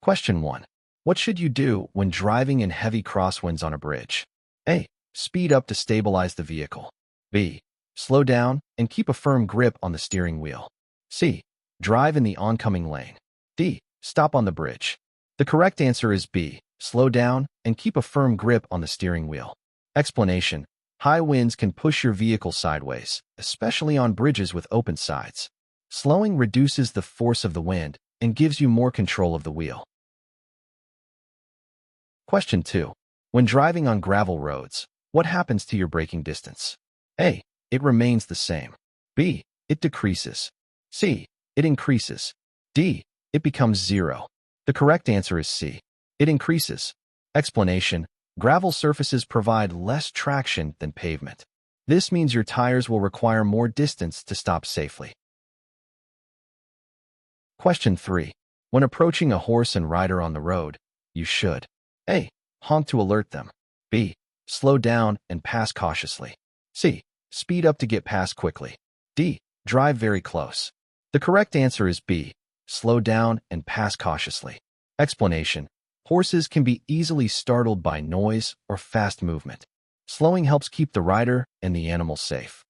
Question 1. What should you do when driving in heavy crosswinds on a bridge? A. Speed up to stabilize the vehicle. B. Slow down and keep a firm grip on the steering wheel. C. Drive in the oncoming lane. D. Stop on the bridge. The correct answer is B. Slow down and keep a firm grip on the steering wheel. Explanation. High winds can push your vehicle sideways, especially on bridges with open sides. Slowing reduces the force of the wind and gives you more control of the wheel. Question 2. When driving on gravel roads, what happens to your braking distance? A. It remains the same. B. It decreases. C. It increases. D. It becomes 0. The correct answer is C. It increases. Explanation. Gravel surfaces provide less traction than pavement. This means your tires will require more distance to stop safely. Question 3. When approaching a horse and rider on the road, you should A. Honk to alert them. B. Slow down and pass cautiously. C. Speed up to get past quickly. D. Drive very close. The correct answer is B. Slow down and pass cautiously. Explanation. Horses can be easily startled by noise or fast movement. Slowing helps keep the rider and the animal safe.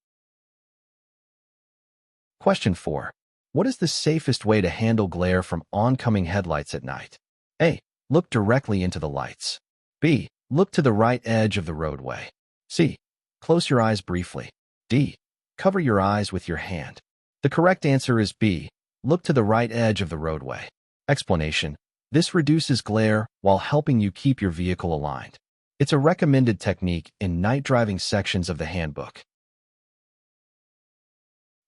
Question 4. What is the safest way to handle glare from oncoming headlights at night? A. Look directly into the lights. B. Look to the right edge of the roadway. C. Close your eyes briefly. D. Cover your eyes with your hand. The correct answer is B. Look to the right edge of the roadway. Explanation. This reduces glare while helping you keep your vehicle aligned. It's a recommended technique in night driving sections of the handbook.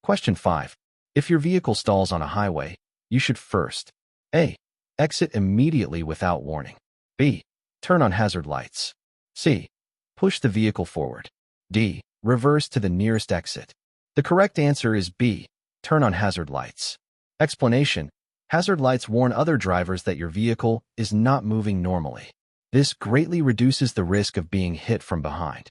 Question 5. If your vehicle stalls on a highway, you should first A. Exit immediately without warning. B. Turn on hazard lights. C. Push the vehicle forward. D. Reverse to the nearest exit. The correct answer is B. Turn on hazard lights. Explanation. Hazard lights warn other drivers that your vehicle is not moving normally. This greatly reduces the risk of being hit from behind.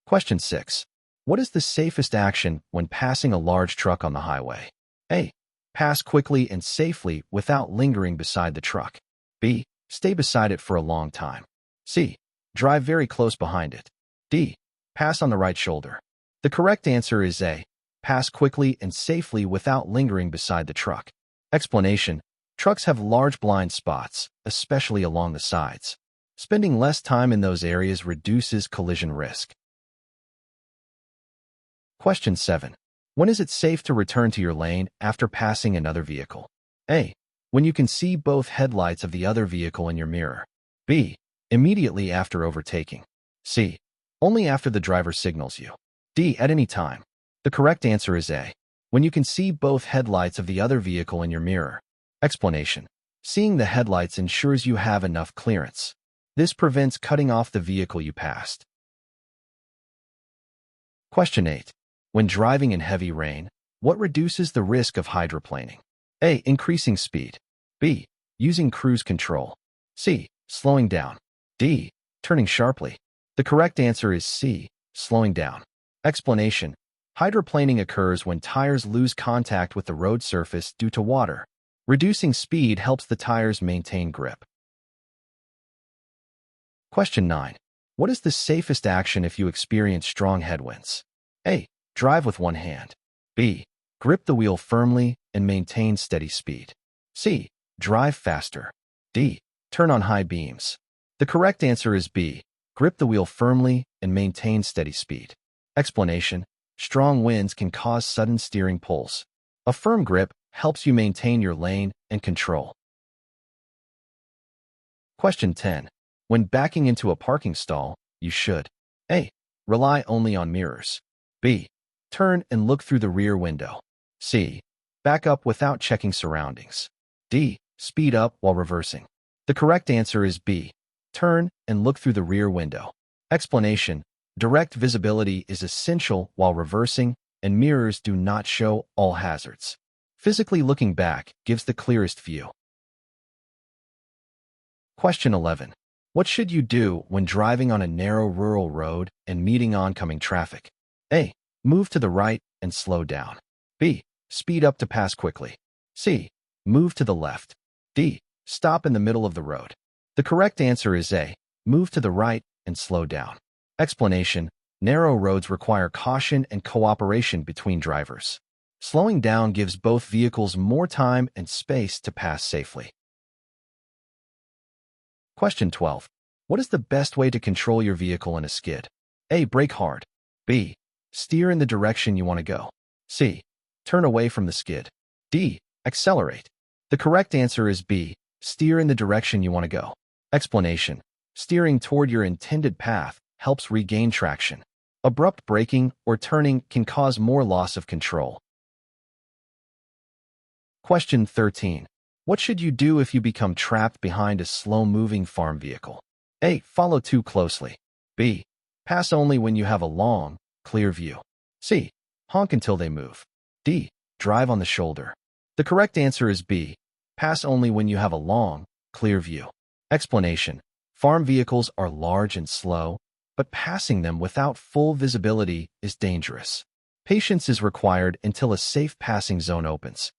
Question 6. What is the safest action when passing a large truck on the highway? A. Pass quickly and safely without lingering beside the truck. B. Stay beside it for a long time. C. Drive very close behind it. D. Pass on the right shoulder. The correct answer is A. Pass quickly and safely without lingering beside the truck. Explanation. Trucks have large blind spots, especially along the sides. Spending less time in those areas reduces collision risk. Question 7. When is it safe to return to your lane after passing another vehicle? A. When you can see both headlights of the other vehicle in your mirror. B. Immediately after overtaking. C. Only after the driver signals you. D. At any time. The correct answer is A. When you can see both headlights of the other vehicle in your mirror. Explanation. Seeing the headlights ensures you have enough clearance. This prevents cutting off the vehicle you passed. Question 8. When driving in heavy rain, what reduces the risk of hydroplaning? A. Increasing speed. B. Using cruise control. C. Slowing down. D. Turning sharply. The correct answer is C. Slowing down. Explanation. Hydroplaning occurs when tires lose contact with the road surface due to water. Reducing speed helps the tires maintain grip. Question 9. What is the safest action if you experience strong headwinds? A. Drive with one hand. B. Grip the wheel firmly and maintain steady speed. C. Drive faster. D. Turn on high beams. The correct answer is B. Grip the wheel firmly and maintain steady speed. Explanation. Strong winds can cause sudden steering pulls. A firm grip helps you maintain your lane and control. Question 10. When backing into a parking stall, you should A. Rely only on mirrors. B. Turn and look through the rear window. C. Back up without checking surroundings. D. Speed up while reversing. The correct answer is B. Turn and look through the rear window. Explanation. Direct visibility is essential while reversing, and mirrors do not show all hazards. Physically looking back gives the clearest view. Question 11. What should you do when driving on a narrow rural road and meeting oncoming traffic? A. Move to the right and slow down. B. Speed up to pass quickly. C. Move to the left. D. Stop in the middle of the road. The correct answer is A. Move to the right and slow down. Explanation: narrow roads require caution and cooperation between drivers. Slowing down gives both vehicles more time and space to pass safely. Question 12. What is the best way to control your vehicle in a skid? A. Brake hard. B. Steer in the direction you want to go. C. Turn away from the skid. D. Accelerate. The correct answer is B. Steer in the direction you want to go. Explanation: steering toward your intended path helps regain traction. Abrupt braking or turning can cause more loss of control. Question 13. What should you do if you become trapped behind a slow-moving farm vehicle? A. Follow too closely. B. Pass only when you have a long, clear view. C. Honk until they move. D. Drive on the shoulder. The correct answer is B. Pass only when you have a long, clear view. Explanation: farm vehicles are large and slow, but passing them without full visibility is dangerous. Patience is required until a safe passing zone opens.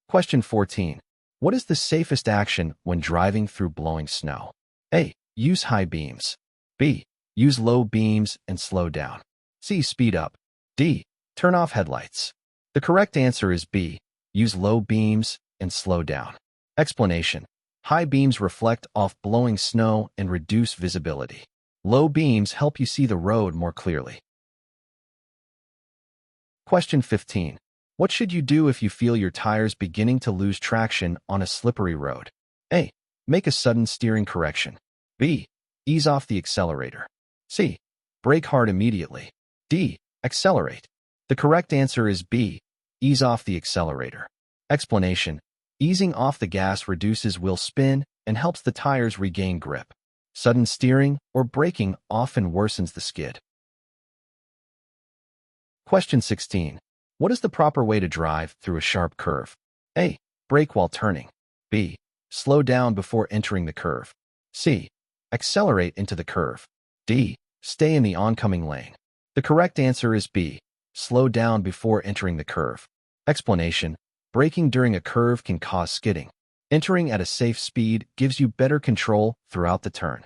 Question 14. What is the safest action when driving through blowing snow? A. Use high beams. B. Use low beams and slow down. C. Speed up. D. Turn off headlights. The correct answer is B. Use low beams and slow down. Explanation: high beams reflect off blowing snow and reduce visibility. Low beams help you see the road more clearly. Question 15. What should you do if you feel your tires beginning to lose traction on a slippery road? A. Make a sudden steering correction. B. Ease off the accelerator. C. Brake hard immediately. D. Accelerate. The correct answer is B. Ease off the accelerator. Explanation: easing off the gas reduces wheel spin and helps the tires regain grip. Sudden steering or braking often worsens the skid. Question 16. What is the proper way to drive through a sharp curve? A. Brake while turning. B. Slow down before entering the curve. C. Accelerate into the curve. D. Stay in the oncoming lane. The correct answer is B. Slow down before entering the curve. Explanation: braking during a curve can cause skidding. Entering at a safe speed gives you better control throughout the turn.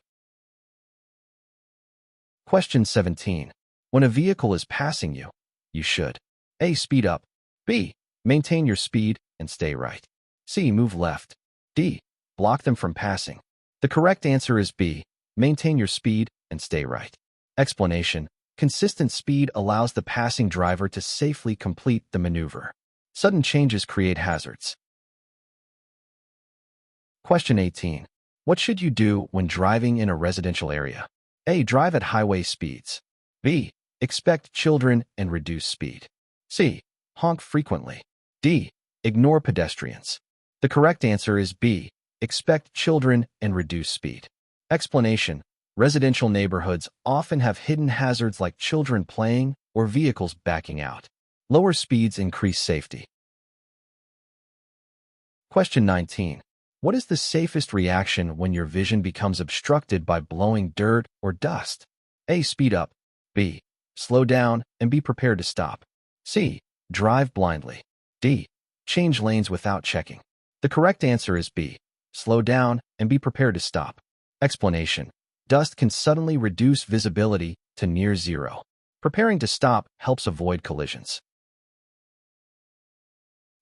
Question 17. When a vehicle is passing you, you should A. Speed up. B. Maintain your speed and stay right. C. Move left. D. Block them from passing. The correct answer is B. Maintain your speed and stay right. Explanation: consistent speed allows the passing driver to safely complete the maneuver. Sudden changes create hazards. Question 18. What should you do when driving in a residential area? A. Drive at highway speeds. B. Expect children and reduce speed. C. Honk frequently. D. Ignore pedestrians. The correct answer is B. Expect children and reduce speed. Explanation: residential neighborhoods often have hidden hazards like children playing or vehicles backing out. Lower speeds increase safety. Question 19. What is the safest reaction when your vision becomes obstructed by blowing dirt or dust? A. Speed up. B. Slow down and be prepared to stop. C. Drive blindly. D. Change lanes without checking. The correct answer is B. Slow down and be prepared to stop. Explanation: dust can suddenly reduce visibility to near zero. Preparing to stop helps avoid collisions.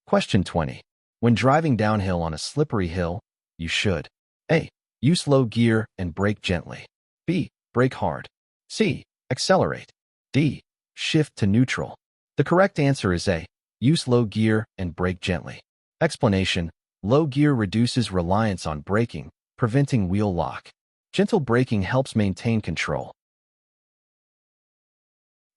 Question 20. When driving downhill on a slippery hill, you should A. Use low gear and brake gently. B. Brake hard. C. Accelerate. D. Shift to neutral. The correct answer is A. Use low gear and brake gently. Explanation: low gear reduces reliance on braking, preventing wheel lock. Gentle braking helps maintain control.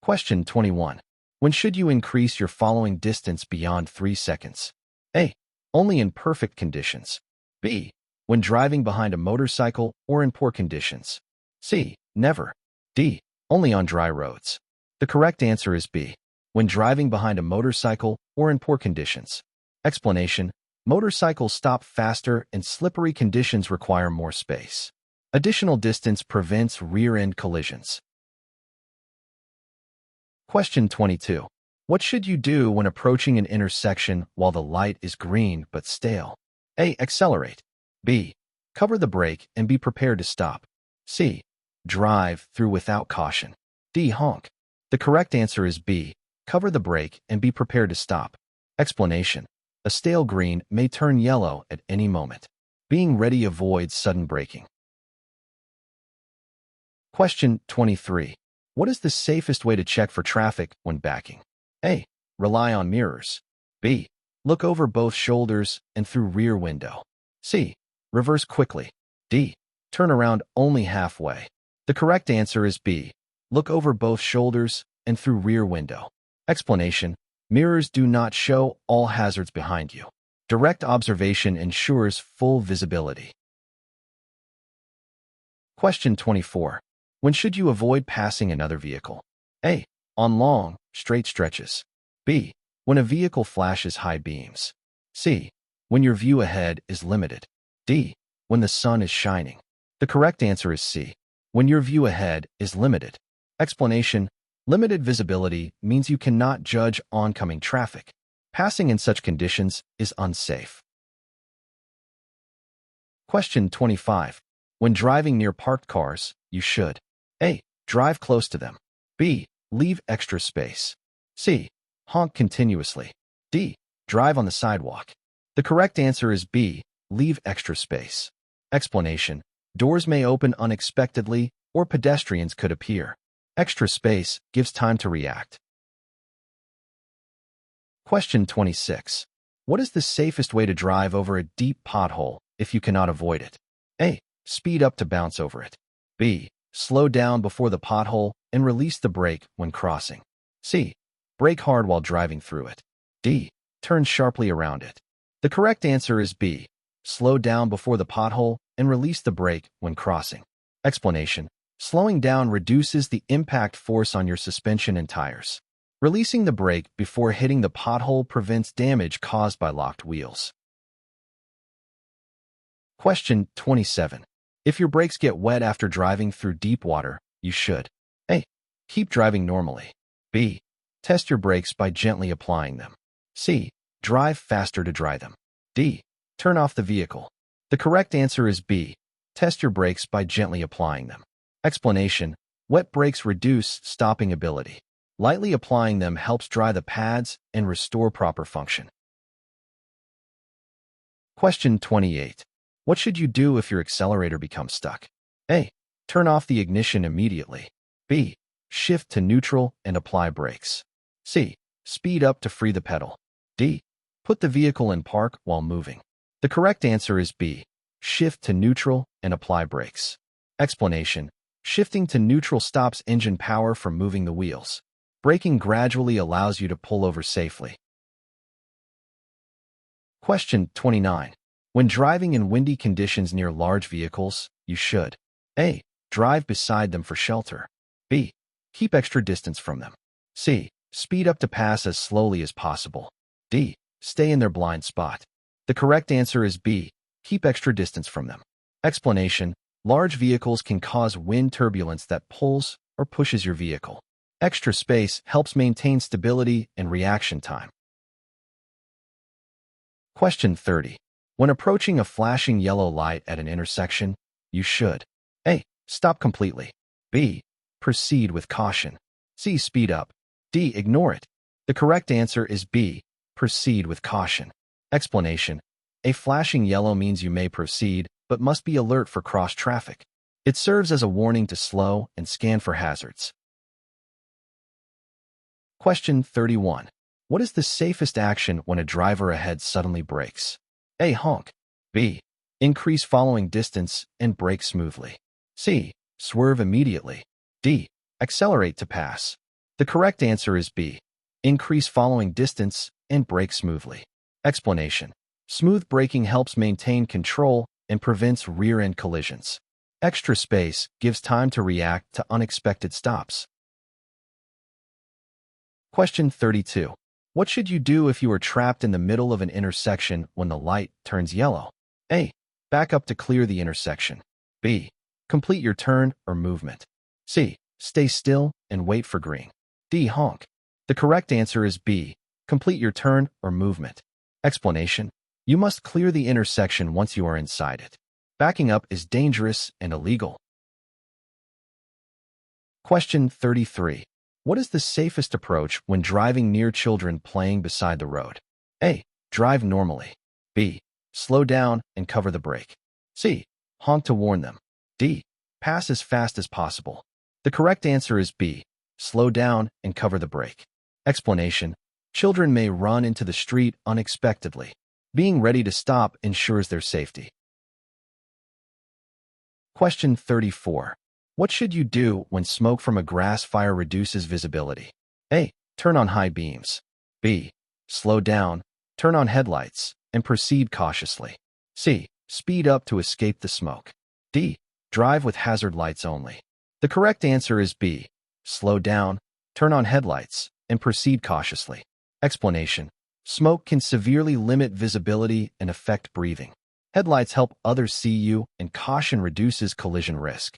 Question 21. When should you increase your following distance beyond 3 seconds? A. Only in perfect conditions. B. When driving behind a motorcycle or in poor conditions. C. Never. D. Only on dry roads. The correct answer is B. When driving behind a motorcycle or in poor conditions. Explanation: motorcycles stop faster and slippery conditions require more space. Additional distance prevents rear-end collisions. Question 22. What should you do when approaching an intersection while the light is green but stale? A. Accelerate. B. Cover the brake and be prepared to stop. C. Drive through without caution. D. Honk. The correct answer is B. Cover the brake and be prepared to stop. Explanation. A stale green may turn yellow at any moment. Being ready avoids sudden braking. Question 23. What is the safest way to check for traffic when backing? A. Rely on mirrors. B. Look over both shoulders and through rear window. C. Reverse quickly. D. Turn around only halfway. The correct answer is B. Look over both shoulders and through rear window. Explanation. Mirrors do not show all hazards behind you. Direct observation ensures full visibility. Question 24. When should you avoid passing another vehicle? A. On long, straight stretches. B. When a vehicle flashes high beams. C. When your view ahead is limited. D. When the sun is shining. The correct answer is C. When your view ahead is limited. Explanation. Limited visibility means you cannot judge oncoming traffic. Passing in such conditions is unsafe. Question 25. When driving near parked cars, you should A. Drive close to them. B. Leave extra space. C. Honk continuously. D. Drive on the sidewalk. The correct answer is B. Leave extra space. Explanation. Doors may open unexpectedly or pedestrians could appear. Extra space gives time to react. Question 26. What is the safest way to drive over a deep pothole if you cannot avoid it? A. Speed up to bounce over it. B. Slow down before the pothole and release the brake when crossing. C. Brake hard while driving through it. D. Turn sharply around it. The correct answer is B. Slow down before the pothole and release the brake when crossing. Explanation. Slowing down reduces the impact force on your suspension and tires. Releasing the brake before hitting the pothole prevents damage caused by locked wheels. Question 27. If your brakes get wet after driving through deep water, you should A. Keep driving normally. B. Test your brakes by gently applying them. C. Drive faster to dry them. D. Turn off the vehicle. The correct answer is B. Test your brakes by gently applying them. Explanation. Wet brakes reduce stopping ability. Lightly applying them helps dry the pads and restore proper function. Question 28. What should you do if your accelerator becomes stuck? A. Turn off the ignition immediately. B. Shift to neutral and apply brakes. C. Speed up to free the pedal. D. Put the vehicle in park while moving. The correct answer is B. Shift to neutral and apply brakes. Explanation. Shifting to neutral stops engine power from moving the wheels. Braking gradually allows you to pull over safely. Question 29. When driving in windy conditions near large vehicles, you should A. Drive beside them for shelter. B. Keep extra distance from them. C. Speed up to pass as slowly as possible. D. Stay in their blind spot. The correct answer is B. Keep extra distance from them. Explanation. Large vehicles can cause wind turbulence that pulls or pushes your vehicle. Extra space helps maintain stability and reaction time. Question 30. When approaching a flashing yellow light at an intersection, you should A. Stop completely. B. Proceed with caution. C. Speed up. D. Ignore it. The correct answer is B. Proceed with caution. Explanation. A flashing yellow means you may proceed, but must be alert for cross traffic. It serves as a warning to slow and scan for hazards. Question 31. What is the safest action when a driver ahead suddenly brakes? A. Honk. B. Increase following distance and brake smoothly. C. Swerve immediately. D. Accelerate to pass. The correct answer is B. Increase following distance and brake smoothly. Explanation. Smooth braking helps maintain control and prevents rear-end collisions. Extra space gives time to react to unexpected stops. Question 32. What should you do if you are trapped in the middle of an intersection when the light turns yellow? A. Back up to clear the intersection. B. Complete your turn or movement. C. Stay still and wait for green. D. Honk. The correct answer is B. Complete your turn or movement. Explanation: you must clear the intersection once you are inside it. Backing up is dangerous and illegal. Question 33. What is the safest approach when driving near children playing beside the road? A. Drive normally. B. Slow down and cover the brake. C. Honk to warn them. D. Pass as fast as possible. The correct answer is B. Slow down and cover the brake. Explanation: children may run into the street unexpectedly. Being ready to stop ensures their safety. Question 34. What should you do when smoke from a grass fire reduces visibility? A. Turn on high beams. B. Slow down, turn on headlights, and proceed cautiously. C. Speed up to escape the smoke. D. Drive with hazard lights only. The correct answer is B. Slow down, turn on headlights, and proceed cautiously. Explanation: smoke can severely limit visibility and affect breathing. Headlights help others see you, and caution reduces collision risk.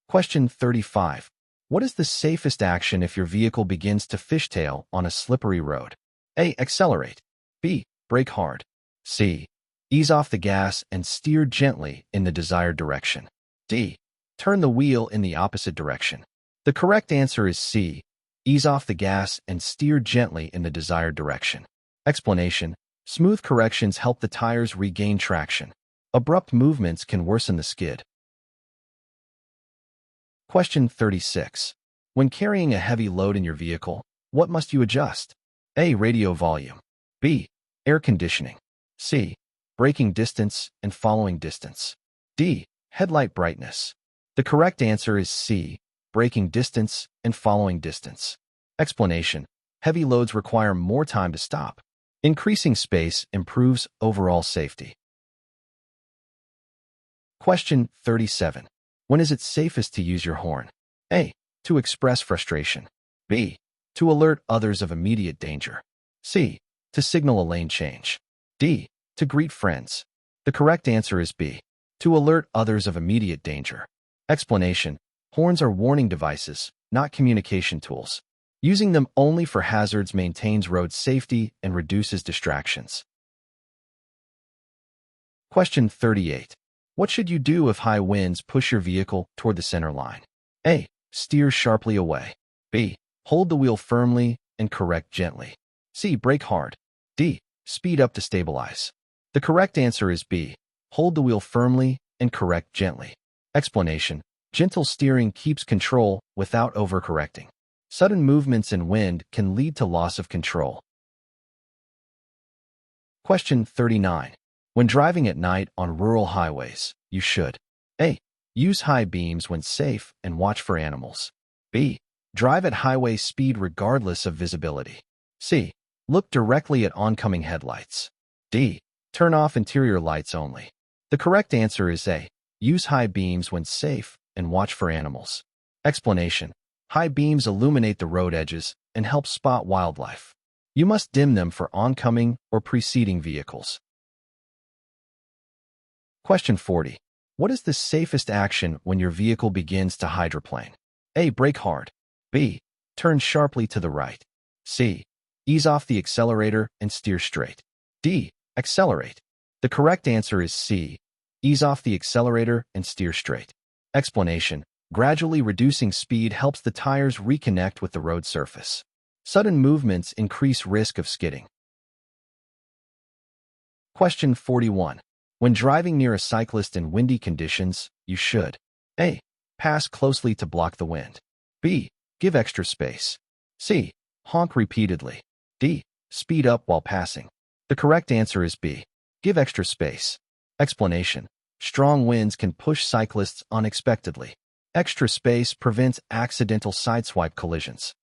Question 35. What is the safest action if your vehicle begins to fishtail on a slippery road? A. Accelerate. B. Brake hard. C. Ease off the gas and steer gently in the desired direction. D. Turn the wheel in the opposite direction. The correct answer is C. Ease off the gas and steer gently in the desired direction. Explanation: smooth corrections help the tires regain traction. Abrupt movements can worsen the skid. Question 36. When carrying a heavy load in your vehicle, what must you adjust? A. Radio volume. B. Air conditioning. C. Braking distance and following distance. D. Headlight brightness. The correct answer is C. Braking distance and following distance. Explanation: heavy loads require more time to stop. Increasing space improves overall safety. Question 37. When is it safest to use your horn? A. To express frustration. B. To alert others of immediate danger. C. To signal a lane change. D. To greet friends. The correct answer is B. To alert others of immediate danger. Explanation: horns are warning devices, not communication tools. Using them only for hazards maintains road safety and reduces distractions. Question 38. What should you do if high winds push your vehicle toward the center line? A. Steer sharply away. B. Hold the wheel firmly and correct gently. C. Brake hard. D. Speed up to stabilize. The correct answer is B. Hold the wheel firmly and correct gently. Explanation: gentle steering keeps control without overcorrecting. Sudden movements in wind can lead to loss of control. Question 39. When driving at night on rural highways, you should: A. Use high beams when safe and watch for animals. B. Drive at highway speed regardless of visibility. C. Look directly at oncoming headlights. D. Turn off interior lights only. The correct answer is A. Use high beams when safe and watch for animals. Explanation: high beams illuminate the road edges and help spot wildlife. You must dim them for oncoming or preceding vehicles. Question 40. What is the safest action when your vehicle begins to hydroplane? A. Brake hard. B. Turn sharply to the right. C. Ease off the accelerator and steer straight. D. Accelerate. The correct answer is C. Ease off the accelerator and steer straight. Explanation: gradually reducing speed helps the tires reconnect with the road surface. Sudden movements increase risk of skidding. Question 41. When driving near a cyclist in windy conditions, you should: A. Pass closely to block the wind. B. Give extra space. C. Honk repeatedly. D. Speed up while passing. The correct answer is B. Give extra space. Explanation: strong winds can push cyclists unexpectedly. Extra space prevents accidental sideswipe collisions.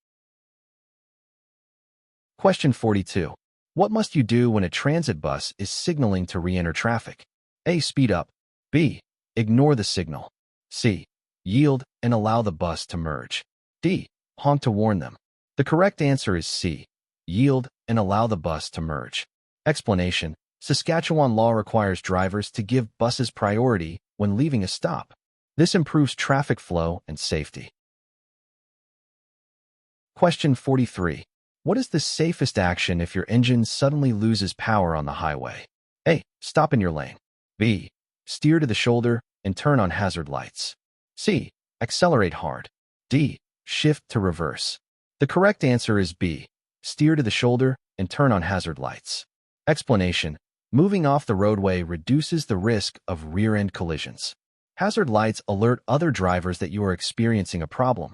Question 42. What must you do when a transit bus is signaling to re-enter traffic? A. Speed up. B. Ignore the signal. C. Yield and allow the bus to merge. D. Honk to warn them. The correct answer is C. Yield and allow the bus to merge. Explanation: Saskatchewan law requires drivers to give buses priority when leaving a stop. This improves traffic flow and safety. Question 43. What is the safest action if your engine suddenly loses power on the highway? A. Stop in your lane. B. Steer to the shoulder and turn on hazard lights. C. Accelerate hard. D. Shift to reverse. The correct answer is B. Steer to the shoulder and turn on hazard lights. Explanation. Moving off the roadway reduces the risk of rear-end collisions. Hazard lights alert other drivers that you are experiencing a problem.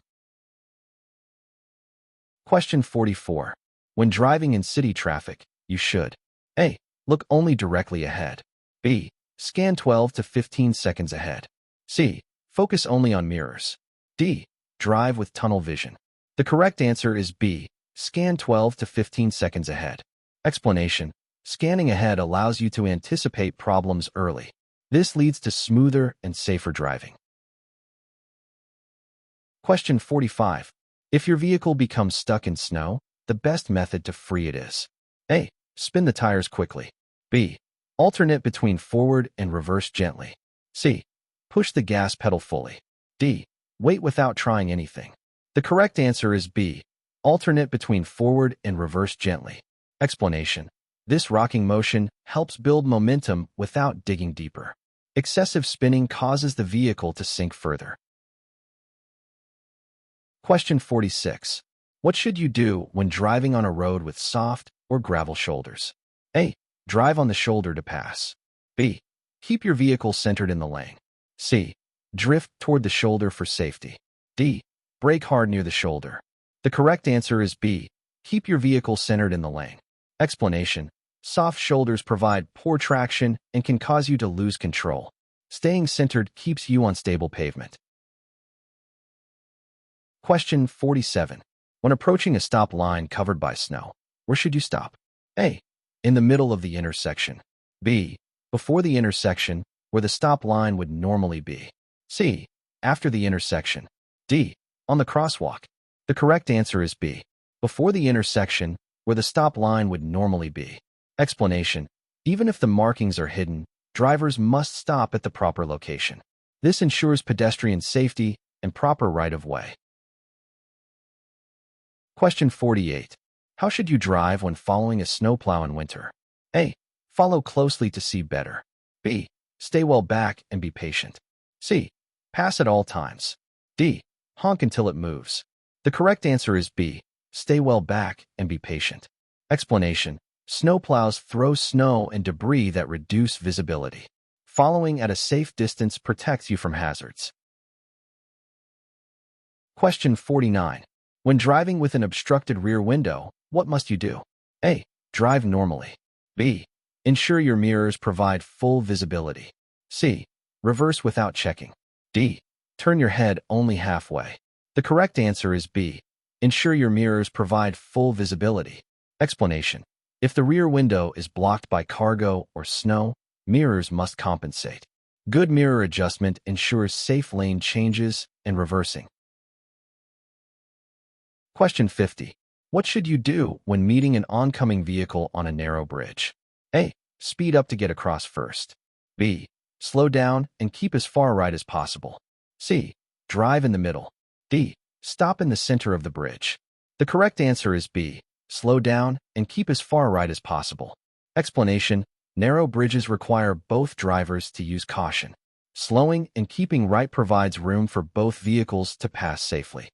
Question 44. When driving in city traffic, you should A. Look only directly ahead. B. Scan 12 to 15 seconds ahead. C. Focus only on mirrors. D. Drive with tunnel vision. The correct answer is B. Scan 12 to 15 seconds ahead. Explanation. Scanning ahead allows you to anticipate problems early. This leads to smoother and safer driving. Question 45. If your vehicle becomes stuck in snow, the best method to free it is A. Spin the tires quickly. B. Alternate between forward and reverse gently. C. Push the gas pedal fully. D. Wait without trying anything. The correct answer is B. Alternate between forward and reverse gently. Explanation. This rocking motion helps build momentum without digging deeper. Excessive spinning causes the vehicle to sink further. Question 46. What should you do when driving on a road with soft or gravel shoulders? A. Drive on the shoulder to pass. B. Keep your vehicle centered in the lane. C. Drift toward the shoulder for safety. D. Brake hard near the shoulder. The correct answer is B. Keep your vehicle centered in the lane. Explanation. Soft shoulders provide poor traction and can cause you to lose control. Staying centered keeps you on stable pavement. Question 47. When approaching a stop line covered by snow, where should you stop? A. In the middle of the intersection. B. Before the intersection, where the stop line would normally be. C. After the intersection. D. On the crosswalk. The correct answer is B. Before the intersection, where the stop line would normally be. Explanation. Even if the markings are hidden, drivers must stop at the proper location. This ensures pedestrian safety and proper right-of-way. Question 48. How should you drive when following a snowplow in winter? A. Follow closely to see better. B. Stay well back and be patient. C. Pass at all times. D. Honk until it moves. The correct answer is B. Stay well back and be patient. Explanation. Snowplows throw snow and debris that reduce visibility. Following at a safe distance protects you from hazards. Question 49. When driving with an obstructed rear window, what must you do? A. Drive normally. B. Ensure your mirrors provide full visibility. C. Reverse without checking. D. Turn your head only halfway. The correct answer is B. Ensure your mirrors provide full visibility. Explanation. If the rear window is blocked by cargo or snow, mirrors must compensate. Good mirror adjustment ensures safe lane changes and reversing. Question 50. What should you do when meeting an oncoming vehicle on a narrow bridge? A. Speed up to get across first. B. Slow down and keep as far right as possible. C. Drive in the middle. D. Stop in the center of the bridge. The correct answer is B. Slow down and keep as far right as possible. Explanation. Narrow bridges require both drivers to use caution. Slowing and keeping right provides room for both vehicles to pass safely.